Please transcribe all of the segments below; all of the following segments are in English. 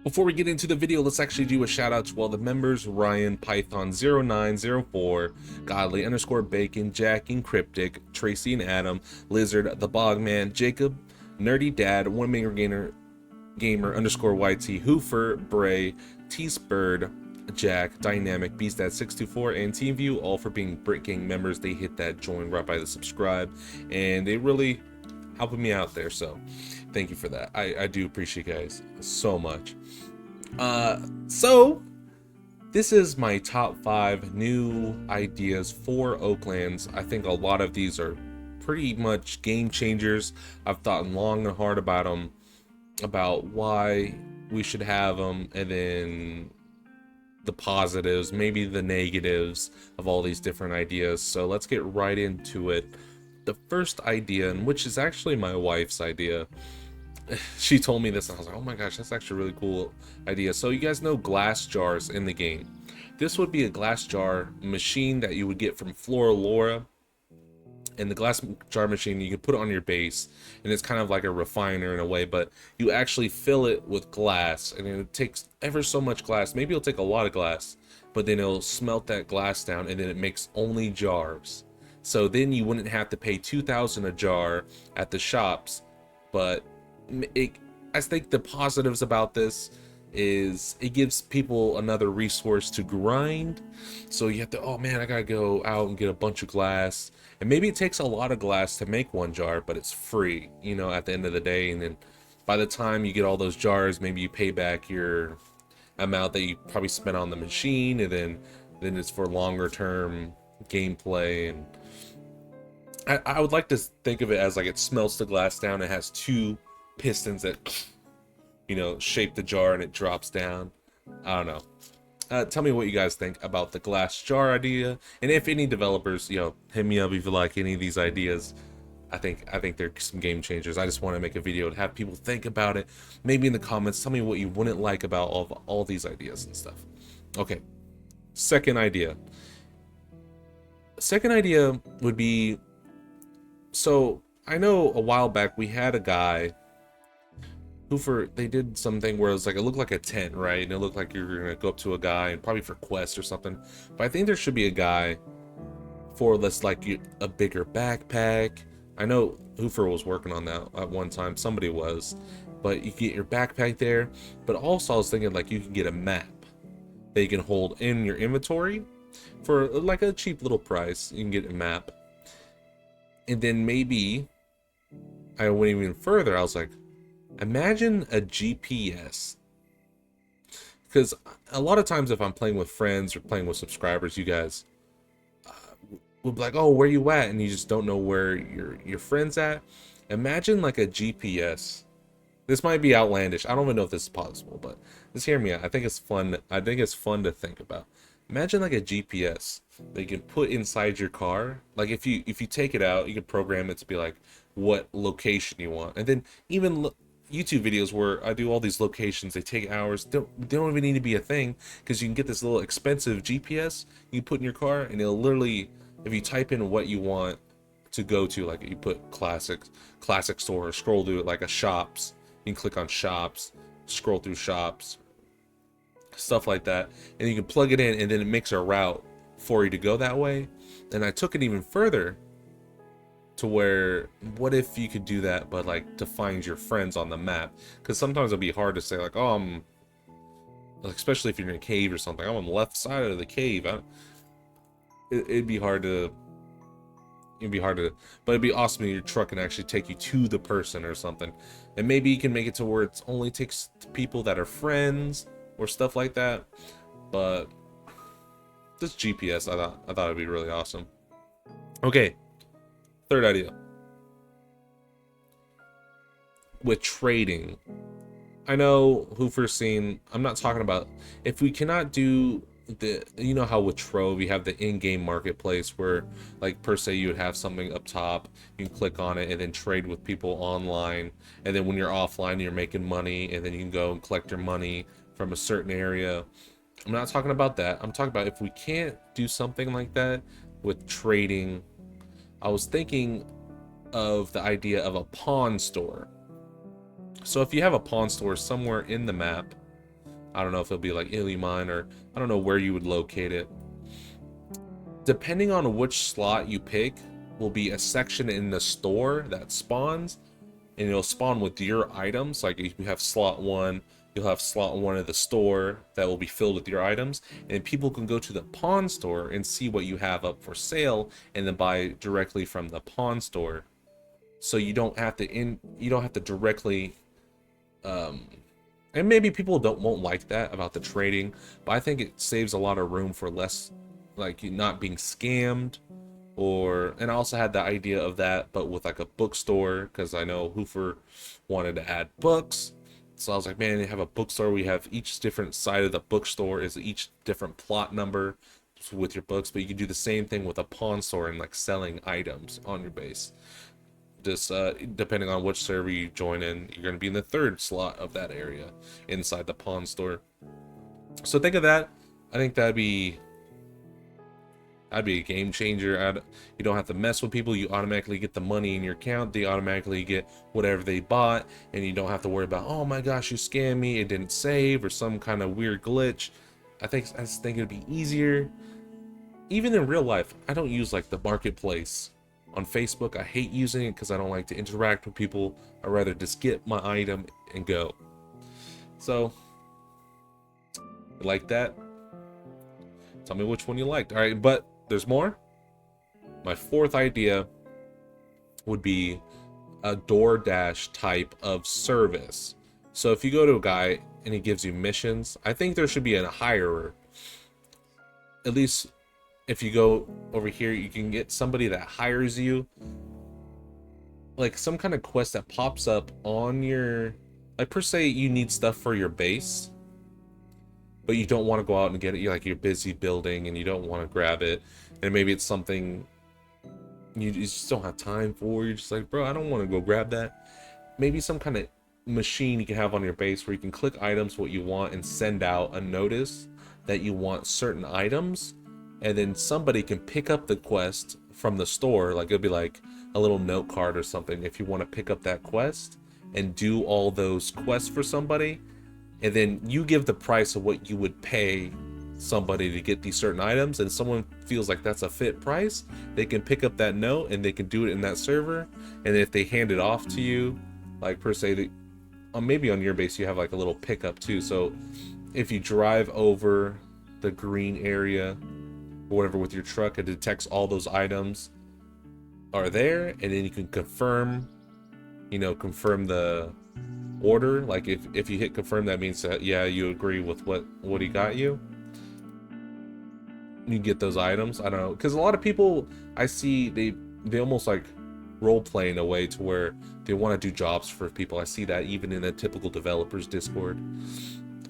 Before we get into the video, let's actually do a shout out to all the members: Ryan, Python0904, Godly _ Bacon, Jack and Cryptic, Tracy and Adam, Lizard, The Bogman, Jacob, Nerdy Dad, One Maker Gamer _YT, Hoofer, Bray, T-Spurd, Jack, Dynamic, BeastDad624, and TeamView, all for being Brick Gang members. They hit that join right by the subscribe, and they really helping me out there, so thank you for that. I do appreciate you guys so much. So this is my top 5 new ideas for Oaklands. I think a lot of these are pretty much game changers. I've thought long and hard about them, about why we should have them, and then the positives, maybe the negatives of all these different ideas. So let's get right into it. The first idea, and which is actually my wife's idea, she told me this and I was like, oh my gosh, that's actually a really cool idea. So you guys know glass jars in the game. This would be a glass jar machine that you would get from Flora Laura. And the glass jar machine, you can put it on your base, and it's kind of like a refiner in a way, but you actually fill it with glass, and it takes ever so much glass. Maybe it'll take a lot of glass, but then it'll smelt that glass down, and then it makes only jars. So then you wouldn't have to pay $2,000 a jar at the shops. But I think the positives about this is it gives people another resource to grind. So you have to, oh man, I gotta go out and get a bunch of glass, and maybe it takes a lot of glass to make one jar, but it's free, you know, at the end of the day. And then by the time you get all those jars, maybe you pay back your amount that you probably spent on the machine, and then it's for longer term gameplay. And I would like to think of it as like it smelts the glass down. It has 2 pistons that, you know, shape the jar and it drops down. I don't know. Tell me what you guys think about the glass jar idea, and if any developers, you know, hit me up if you like any of these ideas. I think they're some game changers. I just want to make a video to have people think about it. Maybe in the comments, tell me what you wouldn't like about all these ideas and stuff. Okay, second idea. Second idea would be, so I know a while back we had a guy who they did something where it was like, it looked like a tent, right? And it looked like you're gonna go up to a guy, and probably for quests or something. But I think there should be a guy for this, like a bigger backpack. I know Hoofer was working on that at one time, somebody was, but you get your backpack there. But also I was thinking like you can get a map that you can hold in your inventory for like a cheap little price. You can get a map, and then maybe I went even further. I was like, imagine a GPS, because a lot of times if I'm playing with friends or playing with subscribers, you guys will be like, oh, where you at? And you just don't know where your friend's at. Imagine like a GPS. This might be outlandish. I don't even know if this is possible, but just hear me out. I think it's fun. I think it's fun to think about. Imagine like a GPS that you can put inside your car. Like if you take it out, you can program it to be like what location you want. And then even YouTube videos where I do all these locations, they take hours. They don't even need to be a thing, because you can get this little expensive GPS you put in your car, and it'll literally, if you type in what you want to go to, like you put classic store, scroll through it, like a shops, you can click on shops, scroll through shops, stuff like that, and you can plug it in, and then it makes a route for you to go that way. And I took it even further to where, what if you could do that, but like to find your friends on the map? Because sometimes it'll be hard to say like, oh, I'm, especially if you're in a cave or something, I'm on the left side of the cave. It'd be hard to, but it'd be awesome if your truck can actually take you to the person or something. And maybe you can make it to where it only takes people that are friends or stuff like that. But this GPS, I thought it'd be really awesome. Okay, third idea. With trading, I know Hoofer's seen, I'm not talking about, if we cannot do the, you know how with Trove you have the in-game marketplace where like per se you would have something up top, you can click on it and then trade with people online, and then when you're offline you're making money, and then you can go and collect your money from a certain area. I'm not talking about that. I'm talking about if we can't do something like that with trading. I was thinking of the idea of a pawn store. So if you have a pawn store somewhere in the map, I don't know if it'll be like Illimine, or I don't know where you would locate it. Depending on which slot you pick, will be a section in the store that spawns, and it'll spawn with your items. Like if you have slot 1, you'll have slot 1 of the store that will be filled with your items, and people can go to the pawn store and see what you have up for sale and then buy directly from the pawn store. So you don't have to directly and maybe people won't like that about the trading, but I think it saves a lot of room for less, like, you not being scammed. And I also had the idea of that, but with like a bookstore, because I know Hoofer wanted to add books. So I was like, man, you have a bookstore, we have each different side of the bookstore is each different plot number with your books, but you can do the same thing with a pawn store and like selling items on your base. Just depending on which server you join in, you're going to be in the 3rd slot of that area inside the pawn store. So think of that. I think that'd be a game changer. You don't have to mess with people. You automatically get the money in your account. They automatically get whatever they bought, and you don't have to worry about, oh my gosh, you scammed me, it didn't save, or some kind of weird glitch. I just think it'd be easier. Even in real life, I don't use like the marketplace on Facebook. I hate using it because I don't like to interact with people. I'd rather just get my item and go. So, you like that? Tell me which one you liked. All right, but there's more. My 4th idea would be a DoorDash type of service. So if you go to a guy and he gives you missions, I think there should be a hirer. At least if you go over here, you can get somebody that hires you, like some kind of quest that pops up on your, like per se, you need stuff for your base, but you don't want to go out and get it. You're busy building and you don't want to grab it, and maybe it's something you just don't have time for. You're just like, bro, I don't want to go grab that. Maybe some kind of machine you can have on your base where you can click items what you want and send out a notice that you want certain items, and then somebody can pick up the quest from the store. Like it'll be like a little note card or something if you want to pick up that quest and do all those quests for somebody, and then you give the price of what you would pay somebody to get these certain items, and someone feels like that's a fit price, they can pick up that note and they can do it in that server. And if they hand it off to you, like per se, maybe on your base you have like a little pickup too, so if you drive over the green area or whatever with your truck, it detects all those items are there, and then you can confirm the order. Like if you hit confirm, that means that yeah, you agree with what he got you. You get those items. I don't know, because a lot of people I see, they almost like role play in a way to where they want to do jobs for people. I see that even in a typical developer's Discord.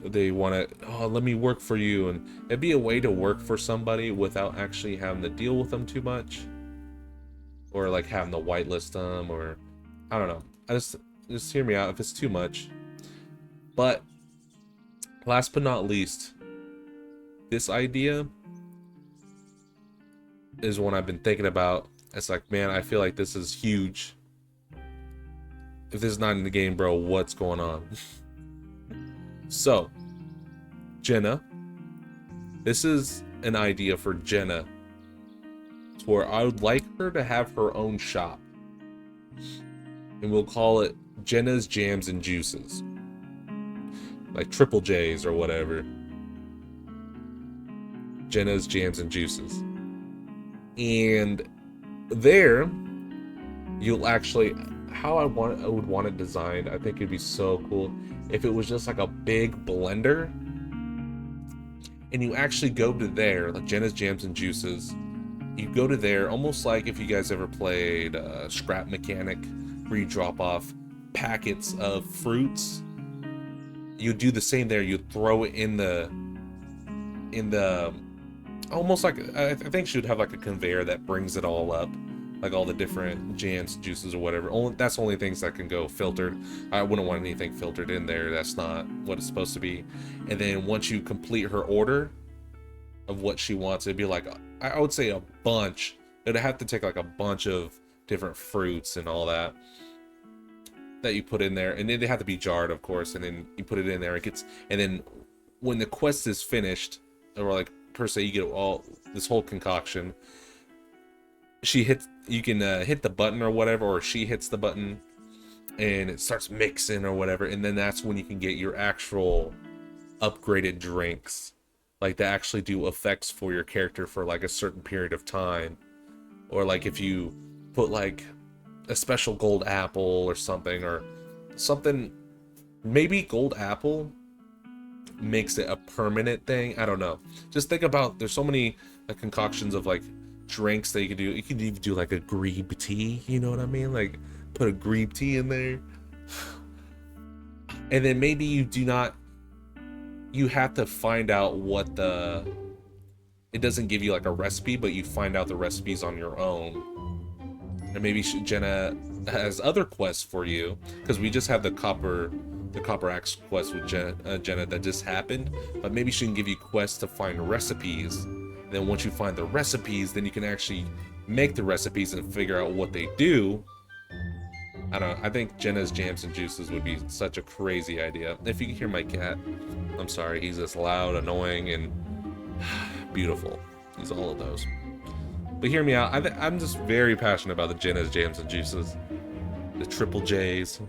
They want to, oh, let me work for you, and it'd be a way to work for somebody without actually having to deal with them too much, or like having to whitelist them, or I don't know. Just hear me out if it's too much. But last but not least, this idea is one I've been thinking about. It's like, man, I feel like this is huge. If this is not in the game, bro, what's going on? So, Jenna, this is an idea for Jenna, to where I would like her to have her own shop, and we'll call it Jenna's Jams and Juices, like triple J's or whatever. Jenna's Jams and Juices, and there you'll actually, how I would want it designed, I think it'd be so cool if it was just like a big blender, and you actually go to there, like Jenna's Jams and Juices, you go to there almost like if you guys ever played Scrap Mechanic, where you drop off packets of fruits. You do the same there. You throw it in the almost like, I think she would have like a conveyor that brings it all up, like all the different jams, juices, or whatever. That's only things that can go filtered. I wouldn't want anything filtered in there. That's not what it's supposed to be. And then once you complete her order of what she wants, it'd be like, I would say a bunch. It'd have to take like a bunch of different fruits and all that you put in there, and then they have to be jarred, of course, and then you put it in there. It gets, and then when the quest is finished, or like per se, you get all this whole concoction. You can hit the button or whatever, or she hits the button, and it starts mixing or whatever, and then that's when you can get your actual upgraded drinks, like that actually do effects for your character for like a certain period of time, or like if you put like a special gold apple or something, maybe gold apple makes it a permanent thing. I don't know. Just think about, there's so many like concoctions of like drinks that you can do. You can even do like a grebe tea, you know what I mean? Like put a grebe tea in there. And then maybe you have to find out what it doesn't give you like a recipe, but you find out the recipes on your own. And maybe Jenna has other quests for you, because we just have the copper axe quest with Jenna that just happened, but maybe she can give you quests to find recipes. And then once you find the recipes, then you can actually make the recipes and figure out what they do. I don't know. I think Jenna's jams and juices would be such a crazy idea. If you can hear my cat, I'm sorry. He's just loud, annoying, and beautiful. He's all of those. But hear me out. I'm just very passionate about the Jenna's jams and juices, the triple J's.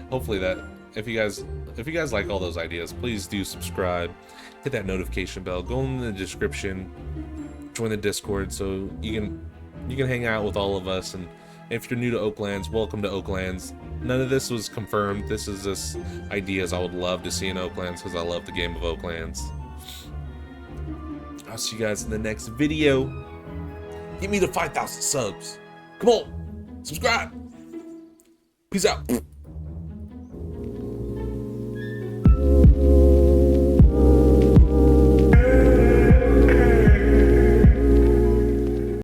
Hopefully that if you guys like all those ideas, please do subscribe, hit that notification bell, go in the description, join the Discord so you can hang out with all of us. And if you're new to Oaklands, welcome to Oaklands. None of this was confirmed. This is just ideas I would love to see in Oaklands, because I love the game of Oaklands. I'll see you guys in the next video. Give me the 5,000 subs. Come on, subscribe. Peace out.